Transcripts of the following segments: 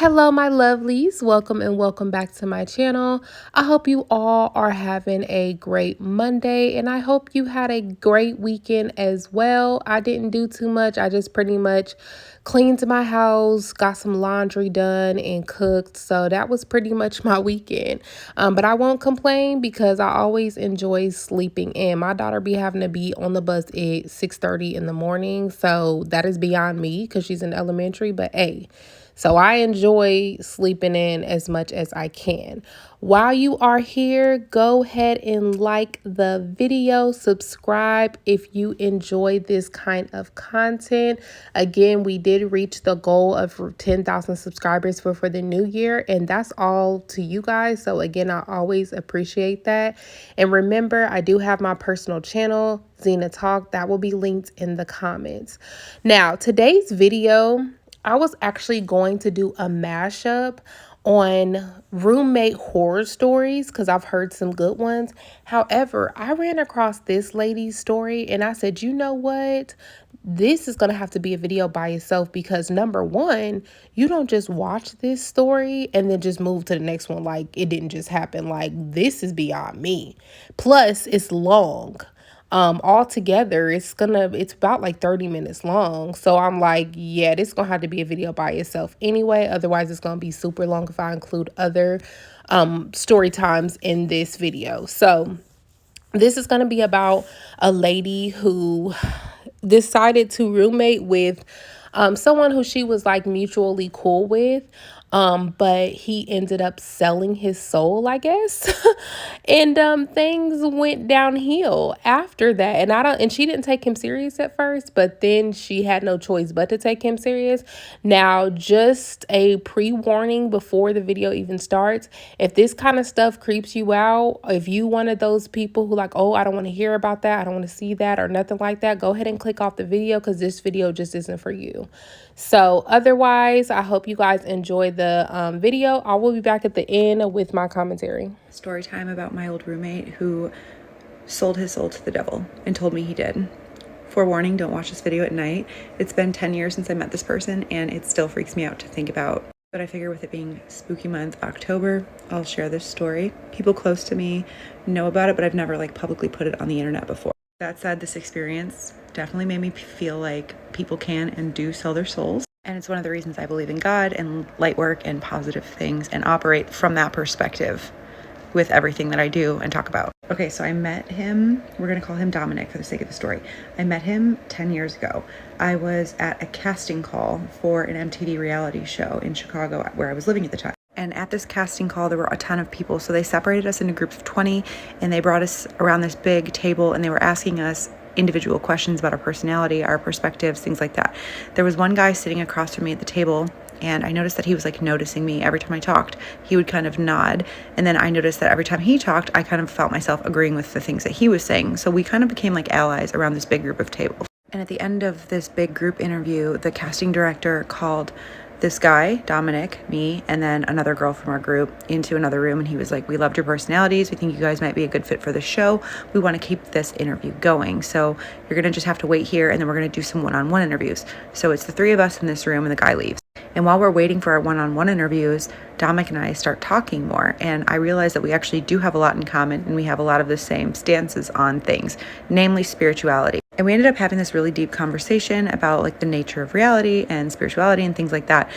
Hello, my lovelies. Welcome and welcome back to my channel. I hope you all are having a great Monday and I hope you had a great weekend as well. I didn't do too much. I just pretty much cleaned my house, got some laundry done and cooked. So that was pretty much my weekend. But I won't complain because I always enjoy sleeping in. My daughter be having to be on the bus at 6:30 in the morning. So that is beyond me because she's in elementary, but hey. So I enjoy sleeping in as much as I can. While you are here, go ahead and like the video, subscribe if you enjoy this kind of content. Again, we did reach the goal of 10,000 subscribers for the new year, and that's all to you guys. So again, I always appreciate that. And remember, I do have my personal channel, Zenah Talk, that will be linked in the comments. Now, today's video, I was actually going to do a mashup on roommate horror stories because I've heard some good ones. However, I ran across this lady's story and I said, you know what? This is going to have to be a video by itself because number one, you don't just watch this story and then just move to the next one like it didn't just happen. Like, this is beyond me. Plus, it's long. Altogether it's about like 30 minutes long, so I'm like, yeah, this is gonna have to be a video by itself anyway, otherwise it's gonna be super long if I include other story times in this video. So this is gonna be about a lady who decided to roommate with someone who she was like mutually cool with, but he ended up selling his soul, I guess. And things went downhill after that. And she didn't take him serious at first, but then she had no choice but to take him serious. Now, just a pre-warning before the video even starts, if this kind of stuff creeps you out, if you one of those people who like, oh, I don't want to hear about that, I don't want to see that or nothing like that, go ahead and click off the video because this video just isn't for you. So otherwise, I hope you guys enjoy the video. I will be back at the end with my commentary. Story time about my old roommate who sold his soul to the devil and told me he did. Forewarning, don't watch this video at night. It's been 10 years since I met this person and it still freaks me out to think about. But I figure with it being spooky month, October, I'll share this story. People close to me know about it, but I've never like publicly put it on the internet before. That said, this experience definitely made me feel like people can and do sell their souls. And it's one of the reasons I believe in God and light work and positive things and operate from that perspective with everything that I do and talk about. Okay, so I met him, we're gonna call him Dominic for the sake of the story. I met him 10 years ago. I was at a casting call for an MTV reality show in Chicago where I was living at the time. And at this casting call, there were a ton of people. So they separated us into groups of 20 and they brought us around this big table and they were asking us individual questions about our personality, our perspectives, things like that. There was one guy sitting across from me at the table and I noticed that he was like noticing me every time I talked. He would kind of nod. And then I noticed that every time he talked, I kind of felt myself agreeing with the things that he was saying. So we kind of became like allies around this big group of tables. And at the end of this big group interview, the casting director called this guy, Dominic, me, and then another girl from our group into another room. And he was like, we loved your personalities. We think you guys might be a good fit for the show. We want to keep this interview going. So you're going to just have to wait here. And then we're going to do some one-on-one interviews. So it's the three of us in this room and the guy leaves. And while we're waiting for our one-on-one interviews, Dominic and I start talking more. And I realize that we actually do have a lot in common and we have a lot of the same stances on things, namely spirituality. And we ended up having this really deep conversation about like the nature of reality and spirituality and things like that.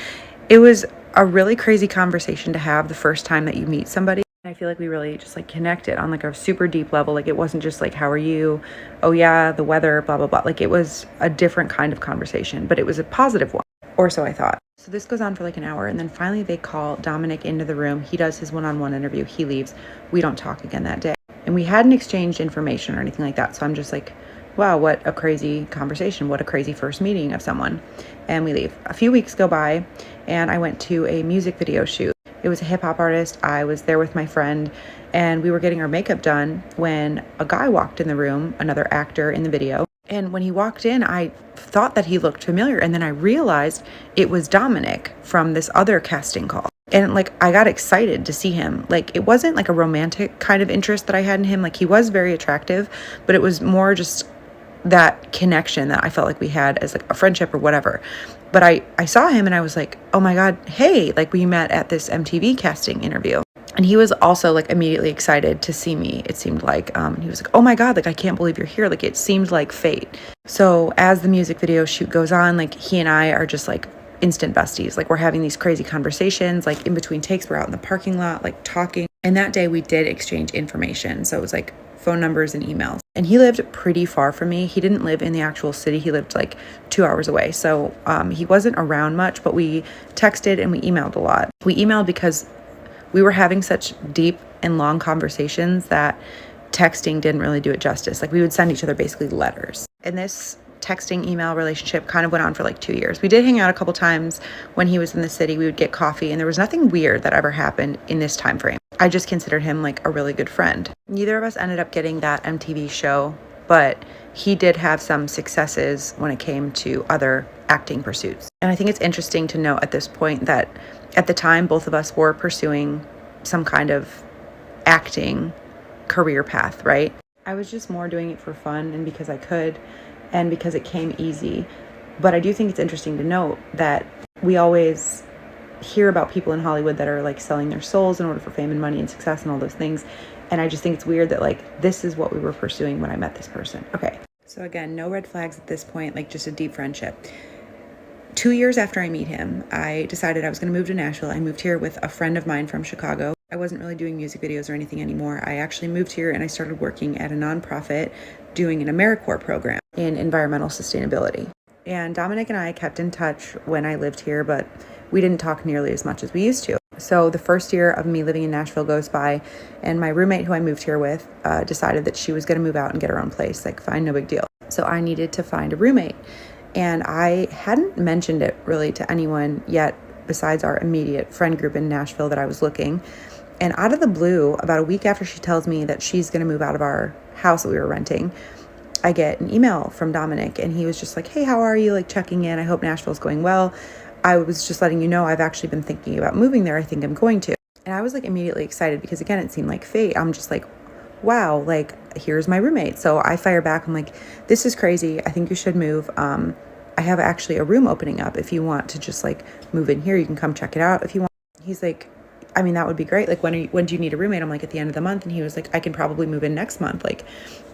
It was a really crazy conversation to have the first time that you meet somebody. I feel like we really just like connected on like a super deep level. Like it wasn't just like, how are you? Oh yeah, the weather, blah, blah, blah. Like it was a different kind of conversation, but it was a positive one, or so I thought. So this goes on for like an hour and then finally they call Dominic into the room. He does his one-on-one interview. He leaves. We don't talk again that day. And we hadn't exchanged information or anything like that. So I'm just like, wow, what a crazy conversation. What a crazy first meeting of someone. And we leave. A few weeks go by and I went to a music video shoot. It was a hip hop artist. I was there with my friend and we were getting our makeup done when a guy walked in the room, another actor in the video. And when he walked in, I thought that he looked familiar. And then I realized it was Dominic from this other casting call. And like, I got excited to see him. Like, it wasn't like a romantic kind of interest that I had in him. Like, he was very attractive, but it was more just that connection that I felt like we had as like a friendship or whatever. But I saw him and I was like, oh my God, hey, like we met at this MTV casting interview. And he was also like immediately excited to see me. It seemed like he was like, oh my God, like I can't believe you're here. Like it seemed like fate. So as the music video shoot goes on, like he and I are just like instant besties. Like we're having these crazy conversations, like in between takes, we're out in the parking lot, like talking. And that day we did exchange information. So it was like phone numbers and emails. And he lived pretty far from me. He didn't live in the actual city. He lived like 2 hours away. So he wasn't around much, but we texted and we emailed a lot. We emailed because we were having such deep and long conversations that texting didn't really do it justice. Like we would send each other basically letters. And this texting email relationship kind of went on for like 2 years. We did hang out a couple times when he was in the city. We would get coffee and there was nothing weird that ever happened in this time frame. I just considered him like a really good friend. Neither of us ended up getting that MTV show, but he did have some successes when it came to other acting pursuits. And I think it's interesting to note at this point that at the time, both of us were pursuing some kind of acting career path, right? I was just more doing it for fun and because I could and because it came easy. But I do think it's interesting to note that we always hear about people in Hollywood that are like selling their souls in order for fame and money and success and all those things. And I just think it's weird that like this is what we were pursuing when I met this person. Okay. So again, no red flags at this point, like just a deep friendship. 2 years after I meet him, I decided I was going to move to Nashville. I moved here with a friend of mine from Chicago. I wasn't really doing music videos or anything anymore. I actually moved here and I started working at a nonprofit doing an AmeriCorps program in environmental sustainability. And Dominic and I kept in touch when I lived here, but we didn't talk nearly as much as we used to. So the first year of me living in Nashville goes by, and my roommate who I moved here with decided that she was going to move out and get her own place. Like, fine, no big deal. So I needed to find a roommate. And I hadn't mentioned it really to anyone yet besides our immediate friend group in Nashville that I was looking. And out of the blue, about a week after she tells me that she's going to move out of our house that we were renting, I get an email from Dominic and he was just like, hey, how are you? Like checking in. I hope Nashville's going well. I was just letting you know I've actually been thinking about moving there. I think I'm going to. And I was like immediately excited because again, it seemed like fate. I'm just like, wow, like here's my roommate. So I fire back. I'm like, this is crazy. I think you should move. I have actually a room opening up. If you want to just like move in here, you can come check it out if you want. He's like, I mean, that would be great. Like, when do you need a roommate? I'm like, at the end of the month. And he was like, I can probably move in next month. Like,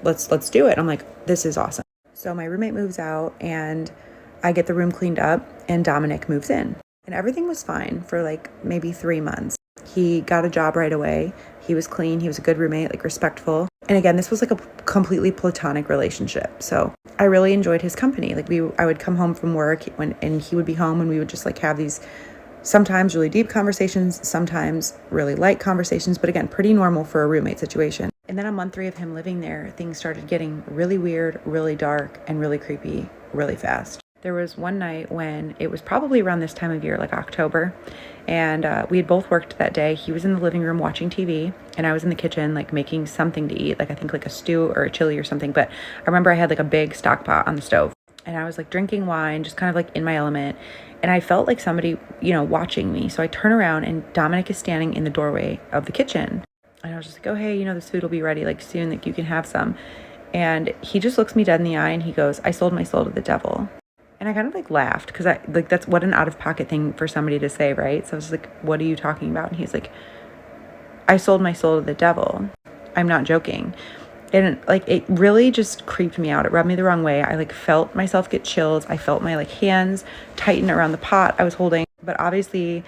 let's do it. I'm like, this is awesome. So my roommate moves out and I get the room cleaned up and Dominic moves in. And everything was fine for like maybe 3 months. He got a job right away. He was clean. He was a good roommate, like respectful. And again, this was like a completely platonic relationship. So I really enjoyed his company. Like I would come home from work and he would be home and we would just like have these sometimes really deep conversations, sometimes really light conversations, but again, pretty normal for a roommate situation. And then on month 3 of him living there, things started getting really weird, really dark, and really creepy really fast. There was one night when it was probably around this time of year, like October, and we had both worked that day. He was in the living room watching TV, and I was in the kitchen, like making something to eat, like I think like a stew or a chili or something. But I remember I had like a big stock pot on the stove, and I was like drinking wine, just kind of like in my element. And I felt like somebody, watching me. So I turn around and Dominic is standing in the doorway of the kitchen. And I was just like, oh, hey, this food will be ready like soon, like you can have some. And he just looks me dead in the eye and he goes, I sold my soul to the devil. And I kind of like laughed because that's what an out of pocket thing for somebody to say, right? So I was like, what are you talking about? And he's like, I sold my soul to the devil. I'm not joking. And like, it really just creeped me out. It rubbed me the wrong way. I like felt myself get chills. I felt my like hands tighten around the pot I was holding. But obviously,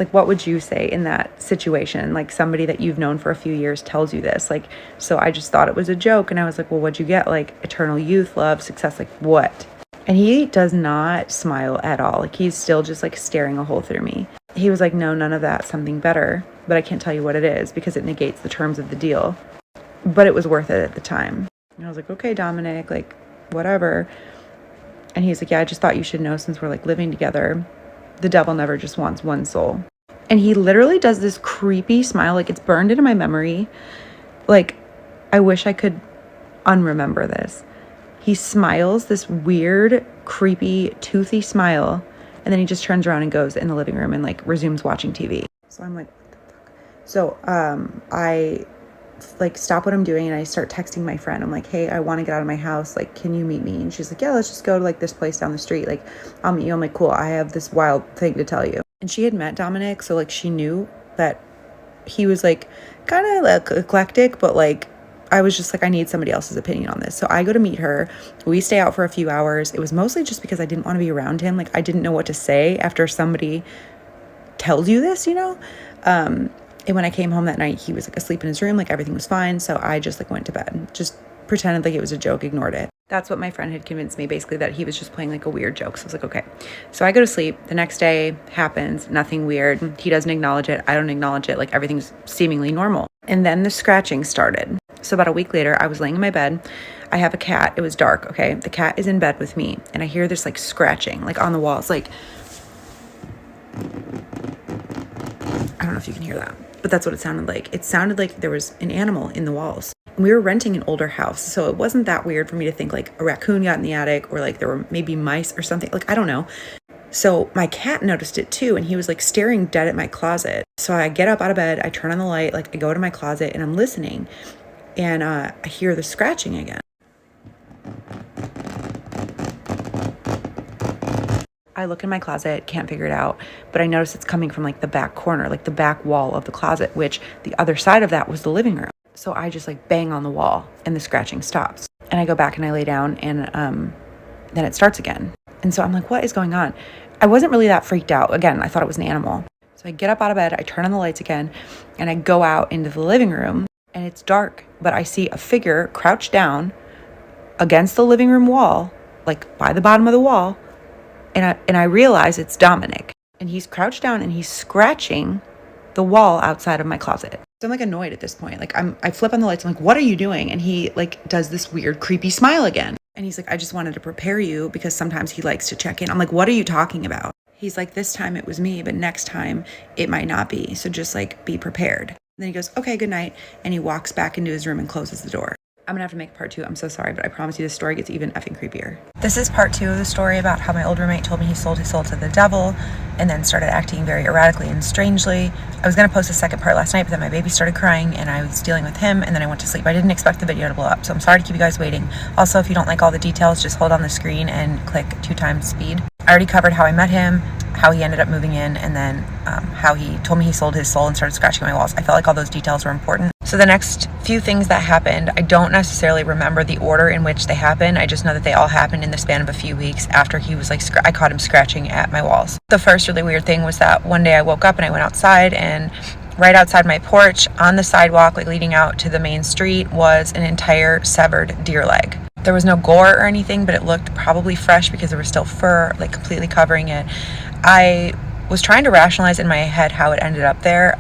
like, what would you say in that situation? Like somebody that you've known for a few years tells you this, like, so I just thought it was a joke. And I was like, well, what'd you get? Like eternal youth, love, success, like what? And he does not smile at all. Like he's still just like staring a hole through me. He was like, no, none of that, something better. But I can't tell you what it is because it negates the terms of the deal. But it was worth it at the time. And I was like, okay, Dominic, like whatever. And he's like, yeah, I just thought you should know since we're like living together, the devil never just wants one soul. And he literally does this creepy smile. Like it's burned into my memory. Like I wish I could unremember this. He smiles this weird, creepy, toothy smile. And then he just turns around and goes in the living room and like resumes watching TV. So I'm like, what the fuck? So I like stop what I'm doing and I start texting my friend. I'm like, hey, I want to get out of my house. Like, can you meet me? And she's like, yeah, let's just go to like this place down the street. Like, I'll meet you. I'm like, cool. I have this wild thing to tell you. And she had met Dominic. So like she knew that he was like kind of like eclectic, but like I was just like, I need somebody else's opinion on this. So I go to meet her. We stay out for a few hours. It was mostly just because I didn't want to be around him. Like I didn't know what to say after somebody tells you this, you know? And when I came home that night, he was like asleep in his room, like everything was fine. So I just like went to bed, just pretended like it was a joke, ignored it. That's what my friend had convinced me, basically, that he was just playing like a weird joke. So I was like, okay. So I go to sleep. The next day happens, nothing weird. He doesn't acknowledge it. I don't acknowledge it. Like everything's seemingly normal. And then the scratching started. So about a week later, I was laying in my bed. I have a cat. It was dark, okay? The cat is in bed with me. And I hear this like scratching, like on the walls. Like, I don't know if you can hear that, but that's what it sounded like. It sounded like there was an animal in the walls. And we were renting an older house, so it wasn't that weird for me to think like a raccoon got in the attic or like there were maybe mice or something. Like, I don't know. So my cat noticed it too, and he was like staring dead at my closet. So I get up out of bed, I turn on the light, like I go to my closet and I'm listening, and I hear the scratching again. I look in my closet, can't figure it out, but I notice it's coming from like the back corner, like the back wall of the closet, which the other side of that was the living room. So I just like bang on the wall and the scratching stops. And I go back and I lay down, and then it starts again. And so I'm like, what is going on? I wasn't really that freaked out. Again, I thought it was an animal. So I get up out of bed, I turn on the lights again, and I go out into the living room, and it's dark, but I see a figure crouched down against the living room wall, like by the bottom of the wall. And I realize it's Dominic, and he's crouched down and he's scratching the wall outside of my closet. So I'm like annoyed at this point. Like I flip on the lights. I'm like, what are you doing? And he like does this weird creepy smile again. And he's like, I just wanted to prepare you because sometimes he likes to check in. I'm like, what are you talking about? He's like, this time it was me, but next time it might not be. So just like be prepared. And then he goes, okay, good night. And he walks back into his room and closes the door. I'm gonna have to make part 2. I'm so sorry, but I promise you this story gets even effing creepier. This is part 2 of the story about how my old roommate told me he sold his soul to the devil and then started acting very erratically and strangely. I was gonna post a second part last night, but then my baby started crying and I was dealing with him, and then I went to sleep. I didn't expect the video to blow up, so I'm sorry to keep you guys waiting. Also, if you don't like all the details, just hold on the screen and click 2 times speed. I already covered how I met him, how he ended up moving in, and then how he told me he sold his soul and started scratching my walls. I felt like all those details were important. So the next few things that happened, I don't necessarily remember the order in which they happened. I just know that they all happened in the span of a few weeks after he was like, I caught him scratching at my walls. The first really weird thing was that one day I woke up and I went outside, and right outside my porch on the sidewalk, like leading out to the main street, was an entire severed deer leg. There was no gore or anything, but it looked probably fresh because there was still fur like completely covering it. I was trying to rationalize in my head how it ended up there.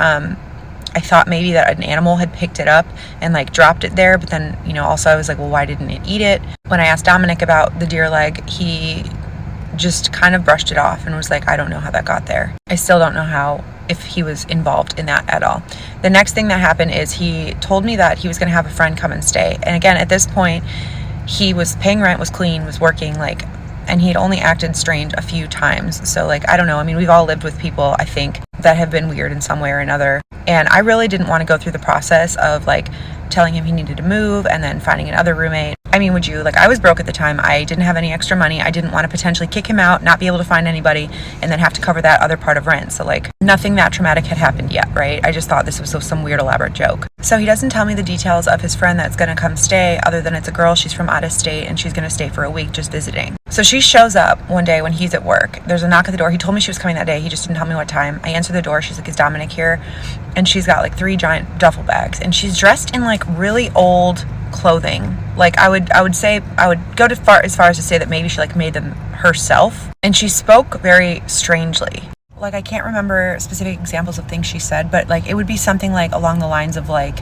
I thought maybe that an animal had picked it up and like dropped it there, but then, you know, also I was like, well, why didn't it eat it? When I asked Dominic about the deer leg, he just kind of brushed it off and was like, I don't know how that got there. I still don't know if he was involved in that at all. The next thing that happened is he told me that he was going to have a friend come and stay. And again, at this point, he was paying rent, was clean, was working, like, and he had only acted strange a few times. So like, I don't know. I mean, we've all lived with people, I think, that have been weird in some way or another. And I really didn't want to go through the process of like telling him he needed to move and then finding another roommate. I mean, would you? Like, I was broke at the time. I didn't have any extra money. I didn't want to potentially kick him out, not be able to find anybody, and then have to cover that other part of rent. So like, nothing that traumatic had happened yet, right? I just thought this was some weird elaborate joke. So he doesn't tell me the details of his friend that's going to come stay, other than it's a girl. She's from out of state and she's going to stay for a week just visiting. So she shows up one day when he's at work. There's a knock at the door. He told me she was coming that day. He just didn't tell me what time. I answer the door. She's like, is Dominic here? And she's got like 3 giant duffel bags, and she's dressed in like really old clothing. Like I would go as far as to say that maybe she like made them herself. And she spoke very strangely. Like, I can't remember specific examples of things she said, but like it would be something like along the lines of like,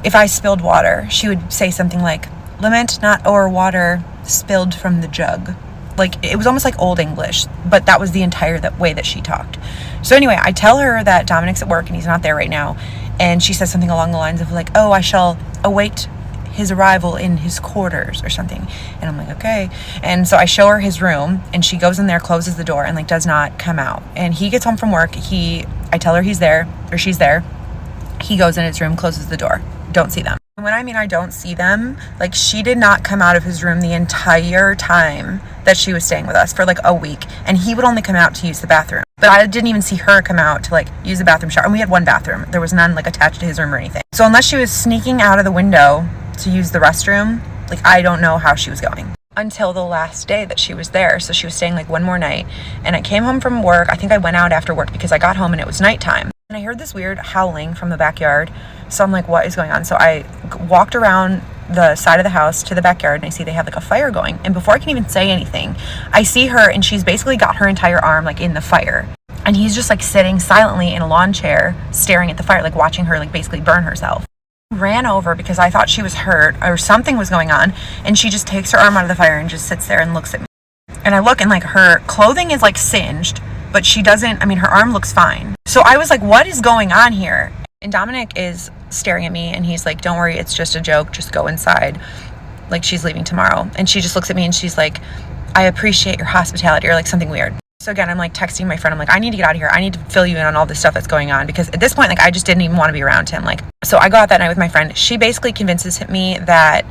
if I spilled water, she would say something like, lament not o'er water spilled from the jug. Like, it was almost like old English, but that was the entire way that she talked. So anyway, I tell her that Dominic's at work and he's not there right now. And she says something along the lines of like, oh, I shall await his arrival in his quarters or something. And I'm like, okay. And so I show her his room, and she goes in there, closes the door, and like does not come out. And he gets home from work. I tell her he's there, or she's there. He goes in his room, closes the door. don't see them. And when I mean I don't see them, like she did not come out of his room the entire time that she was staying with us for like a week. And he would only come out to use the bathroom. But I didn't even see her come out to like use the bathroom shower. And we had one bathroom. There was none like attached to his room or anything. So unless she was sneaking out of the window to use the restroom, like I don't know how she was going. Until the last day that she was there. So she was staying like one more night. And I came home from work. I think I went out after work because I got home and it was nighttime. And I heard this weird howling from the backyard. So I'm like, what is going on? So I walked around the side of the house to the backyard and I see they have like a fire going. And before I can even say anything, I see her and she's basically got her entire arm like in the fire. And he's just like sitting silently in a lawn chair, staring at the fire, like watching her like basically burn herself. Ran over because I thought she was hurt or something was going on. And she just takes her arm out of the fire and just sits there and looks at me. And I look and like her clothing is like singed, but she doesn't, I mean, her arm looks fine. So I was like, what is going on here? And Dominic is staring at me and he's like, don't worry, it's just a joke. Just go inside. Like she's leaving tomorrow. And she just looks at me and she's like, I appreciate your hospitality, or like something weird. So again, I'm like texting my friend. I'm like, I need to get out of here. I need to fill you in on all this stuff that's going on, because at this point, like I just didn't even want to be around him. Like, so I go out that night with my friend. She basically convinces me that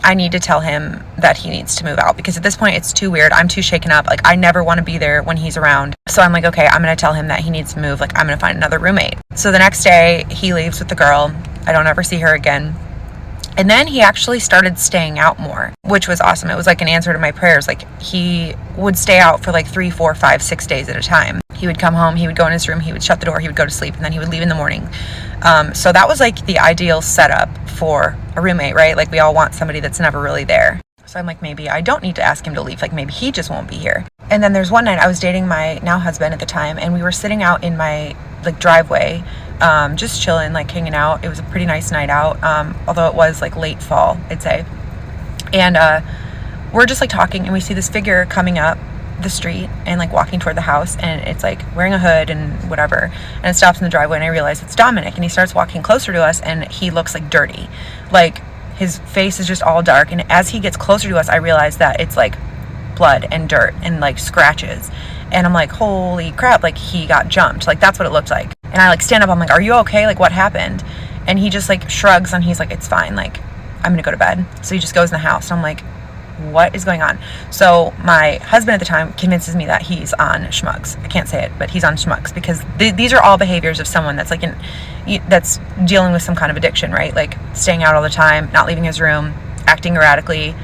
I need to tell him that he needs to move out, because at this point it's too weird. I'm too shaken up. Like I never want to be there when he's around. So I'm like, okay, I'm going to tell him that he needs to move. Like I'm going to find another roommate. So the next day he leaves with the girl. I don't ever see her again. And then he actually started staying out more, which was awesome. It was like an answer to my prayers. Like he would stay out for like 3, 4, 5, 6 days at a time. He would come home, he would go in his room, he would shut the door, he would go to sleep, and then he would leave in the morning. So that was like the ideal setup for a roommate, right? Like we all want somebody that's never really there. So I'm like, maybe I don't need to ask him to leave. Like maybe he just won't be here. And then there's one night I was dating my now husband at the time, and we were sitting out in my like driveway, just chilling, like hanging out. It was a pretty nice night out, although it was like late fall, I'd say. And we're just like talking, and we see this figure coming up the street and like walking toward the house, and it's like wearing a hood and whatever, and it stops in the driveway, and I realize it's Dominic, and he starts walking closer to us, and he looks like dirty. Like his face is just all dark, and as he gets closer to us, I realize that it's like blood and dirt and like scratches. And I'm like, holy crap, like he got jumped. Like that's what it looked like. And I like stand up, I'm like, are you okay? Like what happened? And he just like shrugs, and he's like, it's fine. Like I'm gonna go to bed. So he just goes in the house. And I'm like, what is going on? So my husband at the time convinces me that he's on schmugs. I can't say it, but he's on schmugs, because these are all behaviors of someone that's like that's dealing with some kind of addiction, right? Like staying out all the time, not leaving his room, acting erratically,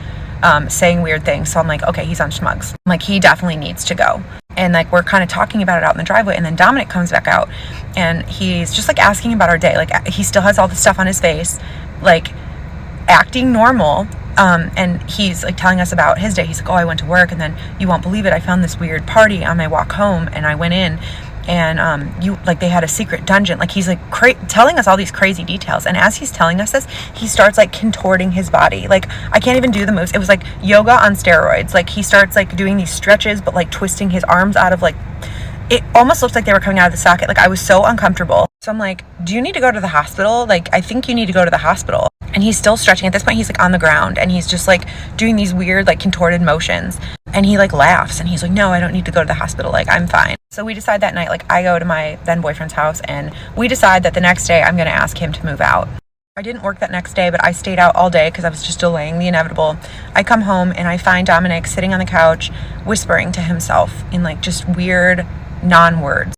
saying weird things. So I'm like, okay, he's on schmugs. I'm like, he definitely needs to go. And like we're kind of talking about it out in the driveway, and then Dominic comes back out, and he's just like asking about our day. Like he still has all the stuff on his face, like acting normal. And he's like telling us about his day. He's like, oh, I went to work, and then you won't believe it, I found this weird party on my walk home, and I went in, and you like they had a secret dungeon. Like he's like telling us all these crazy details, and as he's telling us this, he starts like contorting his body. Like I can't even do the moves. It was like yoga on steroids. Like he starts like doing these stretches, but like twisting his arms out of like, it almost looked like they were coming out of the socket. Like I was so uncomfortable. So I'm like, do you need to go to the hospital? Like I think you need to go to the hospital. And he's still stretching. At this point, he's like on the ground, and he's just like doing these weird like contorted motions, and he like laughs, and he's like, no, I don't need to go to the hospital, like I'm fine. So we decide that night, like I go to my then boyfriend's house, and we decide that the next day I'm gonna ask him to move out. I didn't work that next day, but I stayed out all day because I was just delaying the inevitable. I come home and I find Dominic sitting on the couch whispering to himself in like just weird non-words.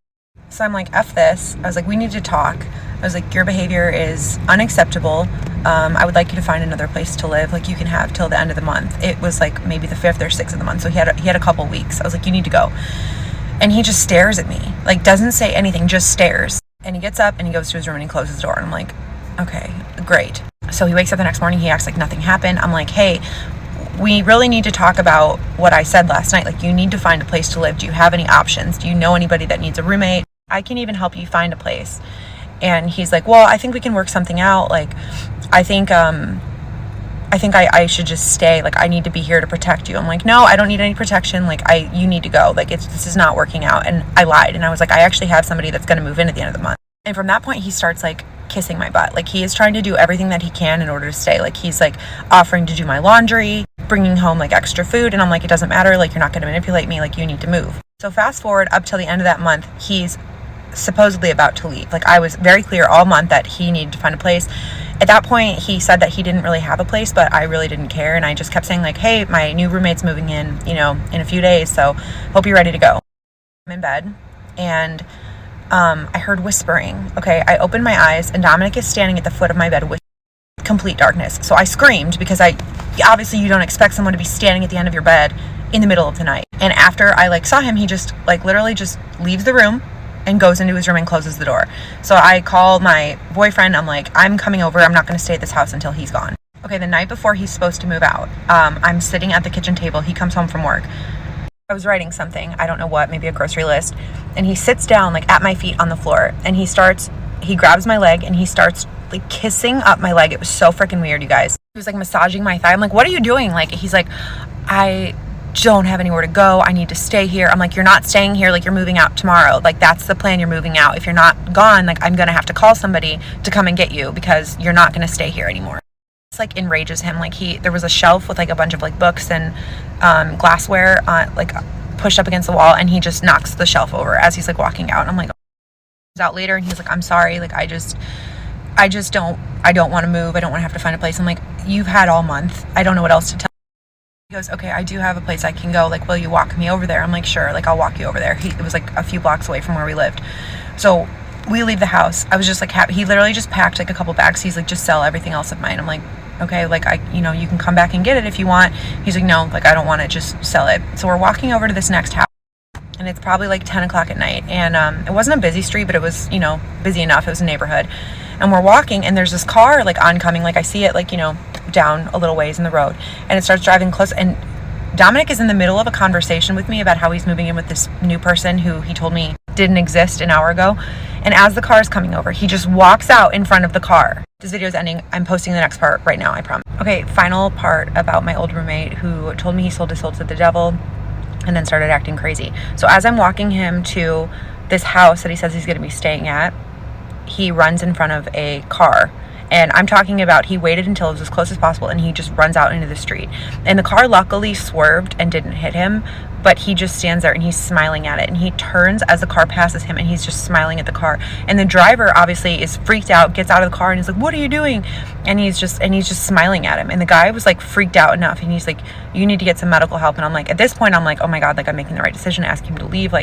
So I'm like, F this. I was like, we need to talk. I was like, your behavior is unacceptable. I would like you to find another place to live. Like you can have till the end of the month. It was like maybe the 5th or 6th of the month. So he had a couple weeks. I was like, you need to go. And he just stares at me, like doesn't say anything, just stares. And he gets up and he goes to his room and he closes the door. And I'm like, okay, great. So he wakes up the next morning. He acts like nothing happened. I'm like, hey, we really need to talk about what I said last night. Like you need to find a place to live. Do you have any options? Do you know anybody that needs a roommate? I can even help you find a place. And he's like, well, I think we can work something out. Like, I think I should just stay. Like, I need to be here to protect you. I'm like, no, I don't need any protection. Like, you need to go. Like, this is not working out. And I lied. And I was like, I actually have somebody that's going to move in at the end of the month. And from that point, he starts like kissing my butt. Like, he is trying to do everything that he can in order to stay. Like, he's like offering to do my laundry, bringing home like extra food. And I'm like, it doesn't matter. Like, you're not going to manipulate me. Like, you need to move. So fast forward up till the end of that month, he's supposedly about to leave. Like I was very clear all month that he needed to find a place, At that point, he said that he didn't really have a place, but I really didn't care. And I just kept saying like, hey, my new roommate's moving in, in a few days. So hope you're ready to go. I'm in bed and I heard whispering. Okay, I opened my eyes and Dominic is standing at the foot of my bed with complete darkness. So I screamed because obviously you don't expect someone to be standing at the end of your bed in the middle of the night. And after I saw him, he just literally just leaves the room and goes into his room and closes the door. So I call my boyfriend. I'm like, I'm coming over. I'm not going to stay at this house until he's gone. Okay, the night before he's supposed to move out, I'm sitting at the kitchen table. He comes home from work. I was writing something, I don't know what, maybe a grocery list. And he sits down at my feet on the floor and he grabs my leg and he starts kissing up my leg. It was so freaking weird, you guys. He was massaging my thigh. I'm like, what are you doing? He's like, I don't have anywhere to go. I need to stay here. I'm like, you're not staying here. You're moving out tomorrow. That's the plan. You're moving out. If you're not gone, I'm going to have to call somebody to come and get you because you're not going to stay here anymore. It's enrages him. There was a shelf with a bunch of books and glassware pushed up against the wall, and he just knocks the shelf over as he's walking out. And I'm like, he's out later and he's like, I'm sorry. I don't want to move. I don't want to have to find a place. I'm like, you've had all month. I don't know what else to tell. He goes, okay, I do have a place I can go. Will you walk me over there? I'm like, sure. I'll walk you over there. It was a few blocks away from where we lived. So we leave the house. I was just happy. He literally just packed a couple bags. He's just sell everything else of mine. I'm like, okay, you can come back and get it if you want. He's like, no, I don't want it. Just sell it. So we're walking over to this next house. And it's probably 10 o'clock at night. And it wasn't a busy street, but it was, busy enough. It was a neighborhood. And we're walking and there's this car oncoming. I see it down a little ways in the road. And it starts driving close. And Dominic is in the middle of a conversation with me about how he's moving in with this new person who he told me didn't exist an hour ago. And as the car is coming over, he just walks out in front of the car. This video is ending. I'm posting the next part right now, I promise. Okay, final part about my old roommate who told me he sold his soul to the devil and then started acting crazy. So as I'm walking him to this house that he says he's going to be staying at, he runs in front of a car. And I'm talking about he waited until it was as close as possible and he just runs out into the street. And the car luckily swerved and didn't hit him, but he just stands there and he's smiling at it. And he turns as the car passes him and he's just smiling at the car. And the driver obviously is freaked out, gets out of the car and he's like, what are you doing? And he's just smiling at him. And the guy was freaked out enough and he's like, you need to get some medical help. And I'm like, at this point, I'm like, oh my God, I'm making the right decision to ask him to leave.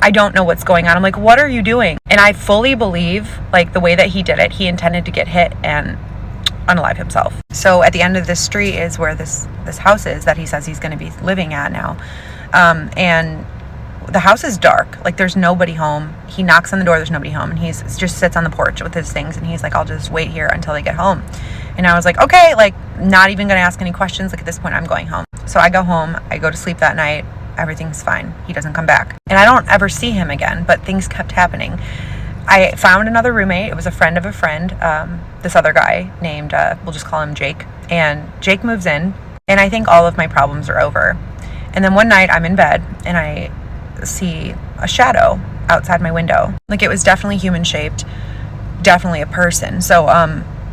I don't know what's going on. I'm like, what are you doing? And I fully believe, the way that he did it, he intended to get hit and unalive himself. So at the end of this street is where this house is that he says he's going to be living at now. And the house is dark. There's nobody home. He knocks on the door. There's nobody home. And he just sits on the porch with his things. And he's like, I'll just wait here until they get home. And I was like, okay, not even going to ask any questions. At this point, I'm going home. So I go home. I go to sleep that night. Everything's fine. He doesn't come back. And I don't ever see him again, but things kept happening. I found another roommate. It was a friend of a friend, this other guy named, we'll just call him Jake. And Jake moves in, and I think all of my problems are over. And then one night I'm in bed, and I see a shadow outside my window. It was definitely human-shaped, definitely a person. So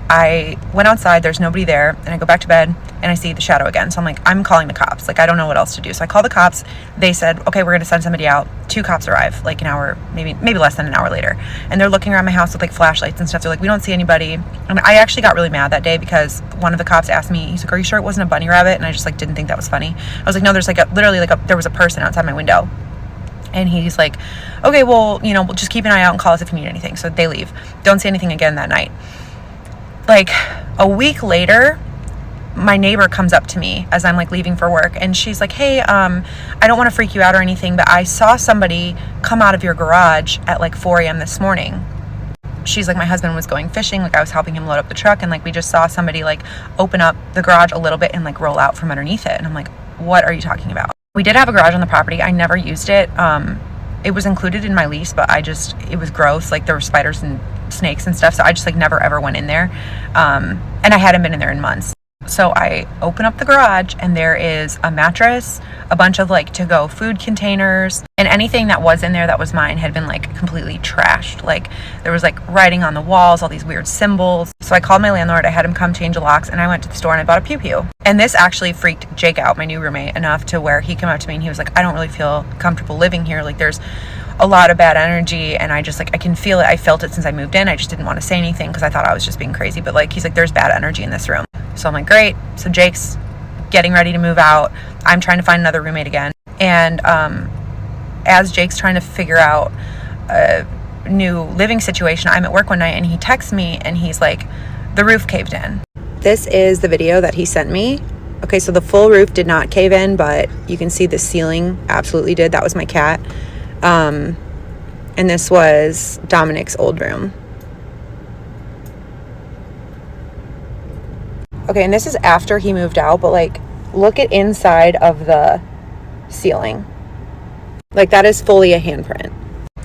I went outside, there's nobody there, and I go back to bed and I see the shadow again. So I'm like, I'm calling the cops. I don't know what else to do. So I call the cops. They said, okay, we're going to send somebody out. 2 cops arrive an hour, maybe less than an hour later. And they're looking around my house with flashlights and stuff. They're like, we don't see anybody. And I actually got really mad that day because one of the cops asked me, he's like, are you sure it wasn't a bunny rabbit? And I just didn't think that was funny. I was like, no, there's there was a person outside my window. And he's like, okay, well, we'll just keep an eye out and call us if you need anything. So they leave. Don't see anything again that night. A week later, my neighbor comes up to me as I'm leaving for work, and she's like, hey, I don't want to freak you out or anything, but I saw somebody come out of your garage at 4 a.m. this morning. She's like, my husband was going fishing, I was helping him load up the truck, and we just saw somebody open up the garage a little bit and roll out from underneath it. And I'm like, what are you talking about? We did have a garage on the property. I never used it. It was included in my lease, but it was gross. There were spiders and snakes and stuff, so I just never ever went in there. And I hadn't been in there in months. So I open up the garage and there is a mattress, a bunch of to-go food containers, and anything that was in there that was mine had been completely trashed. There was writing on the walls, all these weird symbols. So I called my landlord, I had him come change the locks, and I went to the store and I bought a pew pew. And this actually freaked Jake out, my new roommate, enough to where he came up to me and he was like, I don't really feel comfortable living here. There's a lot of bad energy, and I just like, I can feel it. I felt it since I moved in. I just didn't want to say anything because I thought I was just being crazy, but like, he's like, there's bad energy in this room. So I'm like, great. So Jake's getting ready to move out. I'm trying to find another roommate again. And as Jake's trying to figure out a new living situation, I'm at work one night and he texts me and he's like, the roof caved in. This is the video that he sent me. Okay, so the full roof did not cave in, but you can see the ceiling absolutely did. That was my cat. And this was Dominic's old room. Okay, and this is after he moved out, but like, look at inside of the ceiling. Like, that is fully a handprint.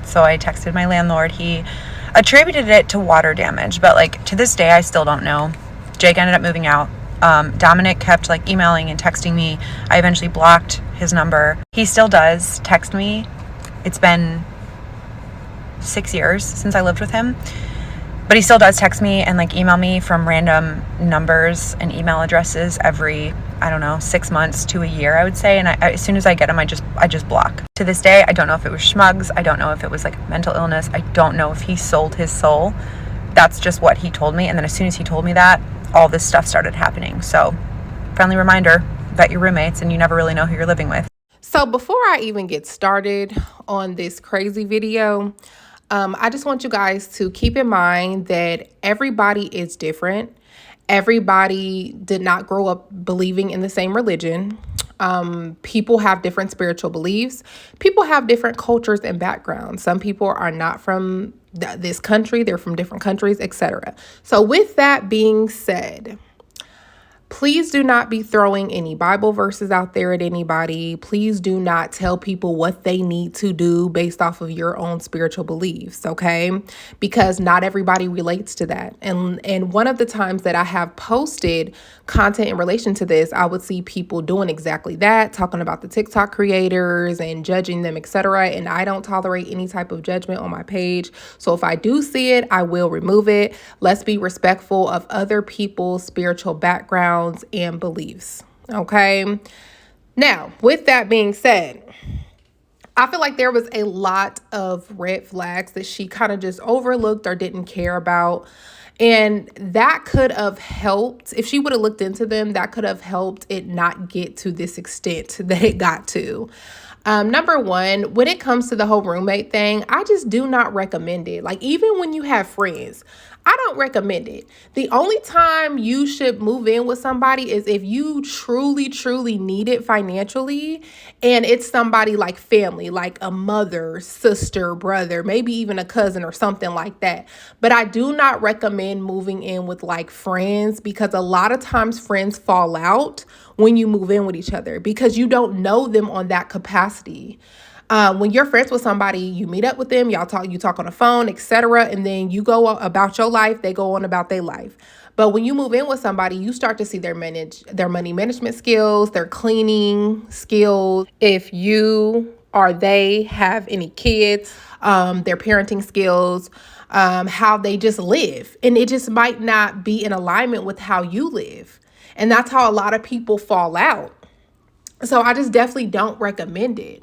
So I texted my landlord. He attributed it to water damage, but like, to this day, I still don't know. Jake ended up moving out. Dominic kept like emailing and texting me. I eventually blocked his number. He still does text me. It's been 6 years since I lived with him, but he still does text me and like email me from random numbers and email addresses every, I don't know, 6 months to a year, I would say. And as soon as I get them, I just block. To this day, I don't know if it was schmugs. I don't know if it was like mental illness. I don't know if he sold his soul. That's just what he told me. And then as soon as he told me that, all this stuff started happening. So friendly reminder, vet your roommates, and you never really know who you're living with. So before I even get started on this crazy video, I just want you guys to keep in mind that everybody is different. Everybody did not grow up believing in the same religion. People have different spiritual beliefs. People have different cultures and backgrounds. Some people are not from this country. They're from different countries, etc. So with that being said, please do not be throwing any Bible verses out there at anybody. Please do not tell people what they need to do based off of your own spiritual beliefs, okay? Because not everybody relates to that. And one of the times that I have posted content in relation to this, I would see people doing exactly that, talking about the TikTok creators and judging them, etc. And I don't tolerate any type of judgment on my page. So if I do see it, I will remove it. Let's be respectful of other people's spiritual backgrounds and beliefs. Okay. Now, with that being said, I feel like there was a lot of red flags that she kind of just overlooked or didn't care about. And that could have helped, if she would have looked into them, that could have helped it not get to this extent that it got to. Number one, when it comes to the whole roommate thing, I just do not recommend it. Like, even when you have friends, I don't recommend it. The only time you should move in with somebody is if you truly, truly need it financially, and it's somebody like family, like a mother, sister, brother, maybe even a cousin or something like that. But I do not recommend moving in with like friends, because a lot of times friends fall out when you move in with each other because you don't know them on that capacity. When you're friends with somebody, you meet up with them, you talk on the phone, etc., and then you go about your life, they go on about their life. But when you move in with somebody, you start to see their money management skills, their cleaning skills. If you or they have any kids, their parenting skills, how they just live. And it just might not be in alignment with how you live. And that's how a lot of people fall out. So I just definitely don't recommend it.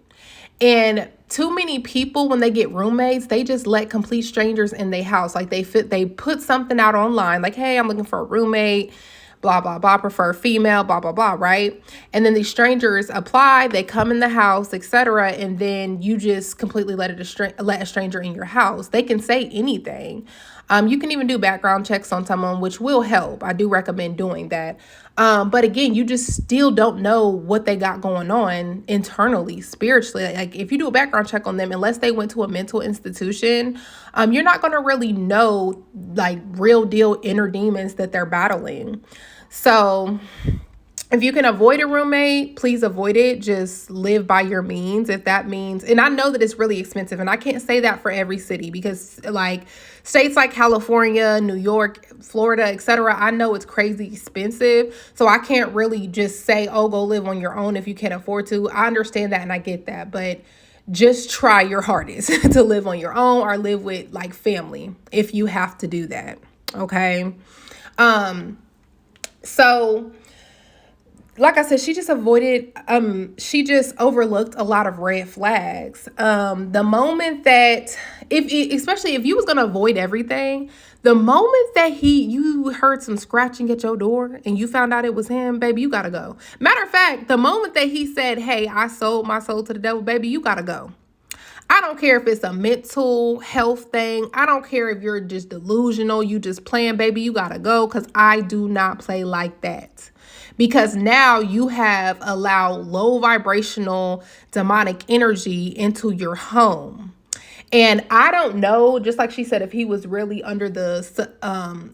And too many people, when they get roommates, they just let complete strangers in their house. Like they put something out online, like, hey, I'm looking for a roommate, blah, blah, blah, prefer female, blah, blah, blah, right? And then these strangers apply, they come in the house, etc. And then you just completely let a stranger in your house. They can say anything. You can even do background checks on someone, which will help. I do recommend doing that. But again, you just still don't know what they got going on internally, spiritually. Like if you do a background check on them, unless they went to a mental institution, you're not going to really know like real deal inner demons that they're battling. So if you can avoid a roommate, please avoid it. Just live by your means. If that means, and I know that it's really expensive, and I can't say that for every city, because like states like California, New York, Florida, etc., I know it's crazy expensive. So I can't really just say, oh, go live on your own if you can't afford to. I understand that and I get that, but just try your hardest to live on your own or live with like family if you have to do that. Okay. So like I said, she just avoided, she just overlooked a lot of red flags. The moment that, especially if you was gonna avoid everything, the moment that you heard some scratching at your door and you found out it was him, baby, you gotta go. Matter of fact, the moment that he said, hey, I sold my soul to the devil, baby, you gotta go. I don't care if it's a mental health thing. I don't care if you're just delusional, you just playing, baby, you gotta go, because I do not play like that. Because now you have allowed low vibrational demonic energy into your home. And I don't know, just like she said, if he was really under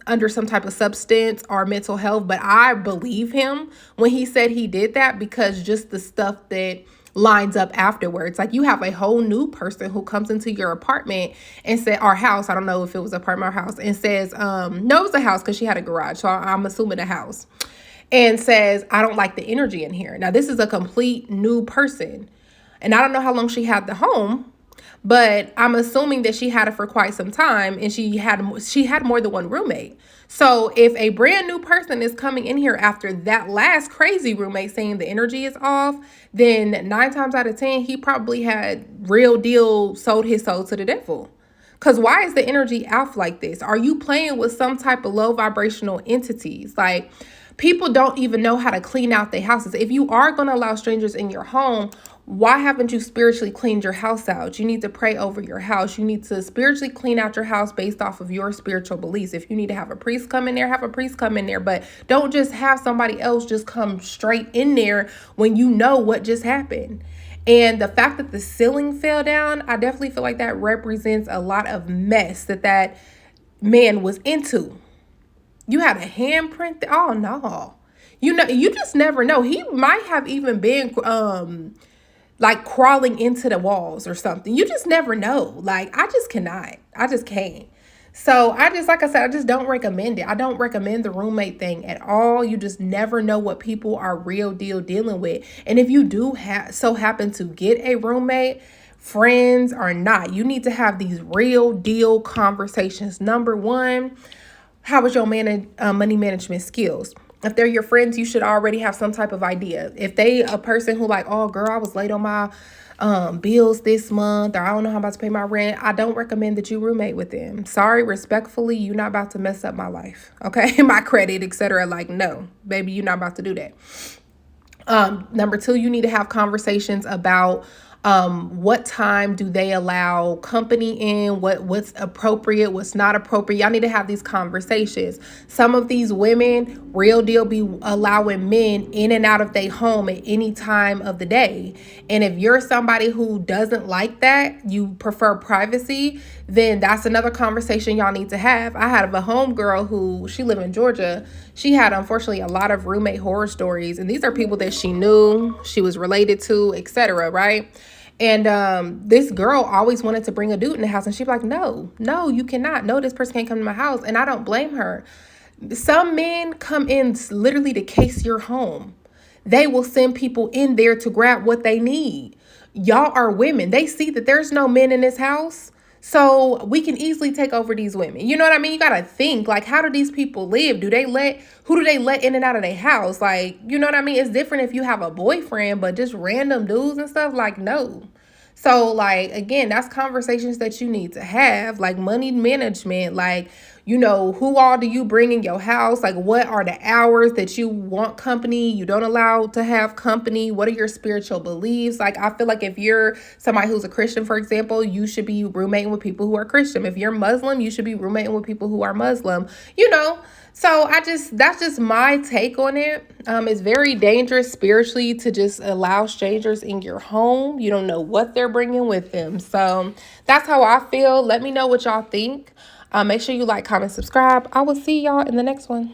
under some type of substance or mental health, but I believe him when he said he did that, because just the stuff that lines up afterwards. Like, you have a whole new person who comes into your apartment and said, our house, I don't know if it was apartment or house, and says, no, it was a house because she had a garage, so I'm assuming a house, and says, I don't like the energy in here. Now, this is a complete new person, and I don't know how long she had the home, but I'm assuming that she had it for quite some time, and she had more than one roommate. So if a brand new person is coming in here after that last crazy roommate saying the energy is off, then 9 times out of 10, he probably had real deal sold his soul to the devil. Because why is the energy off like this? Are you playing with some type of low vibrational entities? Like, people don't even know how to clean out their houses. If you are going to allow strangers in your home, why haven't you spiritually cleaned your house out? You need to pray over your house. You need to spiritually clean out your house based off of your spiritual beliefs. If you need to have a priest come in there, have a priest come in there. But don't just have somebody else just come straight in there when you know what just happened. And the fact that the ceiling fell down, I definitely feel like that represents a lot of mess that man was into. You had a handprint. Oh, no. You just never know. He might have even been like crawling into the walls or something. You just never know. Like, I just cannot. I just can't. So like I said, I just don't recommend it. I don't recommend the roommate thing at all. You just never know what people are real deal dealing with. And if you do so happen to get a roommate, friends or not, you need to have these real deal conversations. Number one, how is your money management skills? If they're your friends, you should already have some type of idea. If they a person who like, oh girl, I was late on my bills this month, or I don't know how I'm about to pay my rent, I don't recommend that you roommate with them. Sorry, respectfully, you're not about to mess up my life, okay? My credit, etc. Like, no, baby, you're not about to do that. Number two, you need to have conversations about what time do they allow company in, what's appropriate, what's not appropriate. Y'all need to have these conversations. Some of these women real deal be allowing men in and out of their home at any time of the day. And if you're somebody who doesn't like that, you prefer privacy, then that's another conversation y'all need to have. I had a homegirl who, she lived in Georgia. She had, unfortunately, a lot of roommate horror stories. And these are people that she knew, she was related to, etc., right? And this girl always wanted to bring a dude in the house. And she'd be like, no, you cannot. No, this person can't come to my house. And I don't blame her. Some men come in literally to case your home. They will send people in there to grab what they need. Y'all are women. They see that there's no men in this house. So we can easily take over these women. You know what I mean? You got to think, like, how do these people live? Who do they let in and out of their house? Like, you know what I mean? It's different if you have a boyfriend, but just random dudes and stuff, like, no. So, like, again, that's conversations that you need to have, like money management, like, you know, who all do you bring in your house? Like, what are the hours that you want company? You don't allow to have company. What are your spiritual beliefs? Like, I feel like if you're somebody who's a Christian, for example, you should be roommating with people who are Christian. If you're Muslim, you should be roommating with people who are Muslim, you know. So that's just my take on it. It's very dangerous spiritually to just allow strangers in your home. You don't know what they're bringing with them. So that's how I feel. Let me know what y'all think. Make sure you like, comment, subscribe. I will see y'all in the next one.